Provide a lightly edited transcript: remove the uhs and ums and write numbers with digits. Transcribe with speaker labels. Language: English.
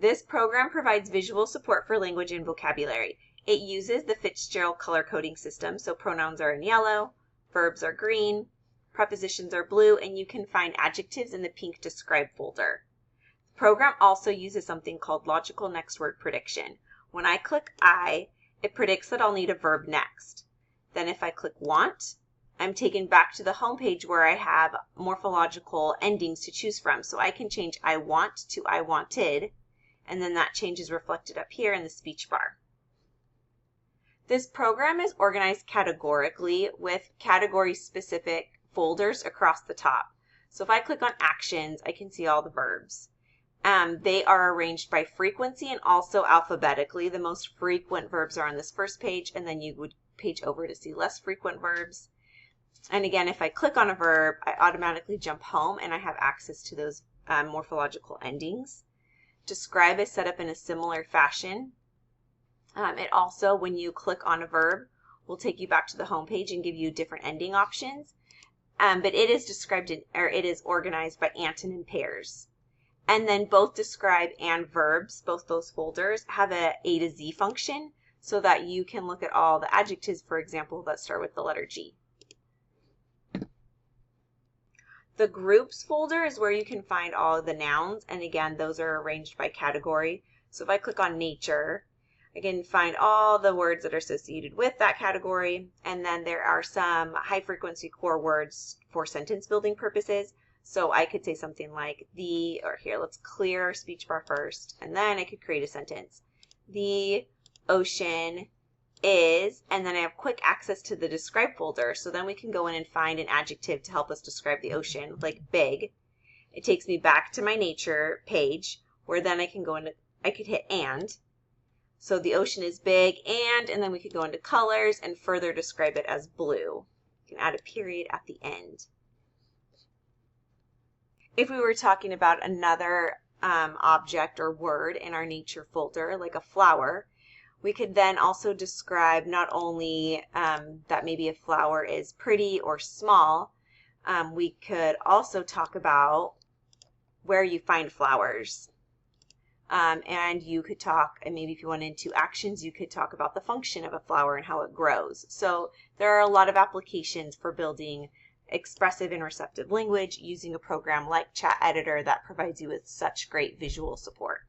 Speaker 1: This program provides visual support for language and vocabulary. It uses the Fitzgerald color coding system, so pronouns are in yellow, verbs are green, prepositions are blue, and you can find adjectives in the pink describe folder. The program also uses something called logical next word prediction. When I click I, it predicts that I'll need a verb next. Then if I click want, I'm taken back to the home page where I have morphological endings to choose from. So I can change I want to I wanted, and then that change is reflected up here in the speech bar. This program is organized categorically with category-specific folders across the top. So if I click on actions, I can see all the verbs. They are arranged by frequency and also alphabetically. The most frequent verbs are on this first page, and then you would page over to see less frequent verbs. And again, if I click on a verb, I automatically jump home and I have access to those morphological endings. Describe is set up in a similar fashion. It also, when you click on a verb, will take you back to the home page and give you different ending options. But it is it is organized by antonym pairs. And then both describe and verbs, both those folders, have a to Z function so that you can look at all the adjectives, for example, that start with the letter G. The groups folder is where you can find all of the nouns, and again, those are arranged by category. So if I click on nature, I can find all the words that are associated with that category, and then there are some high frequency core words for sentence building purposes. So I could say something like let's clear our speech bar first, and then I could create a sentence. The ocean is, and then I have quick access to the describe folder, so then we can go in and find an adjective to help us describe the ocean, like big. It takes me back to my nature page, where then I could hit and. So the ocean is big, and then we could go into colors and further describe it as blue. You can add a period at the end. If we were talking about another object or word in our nature folder, like a flower, we could then also describe not only that maybe a flower is pretty or small, we could also talk about where you find flowers. And you could talk, and maybe if you went into actions, you could talk about the function of a flower and how it grows. So there are a lot of applications for building expressive and receptive language using a program like ChatEditor that provides you with such great visual support.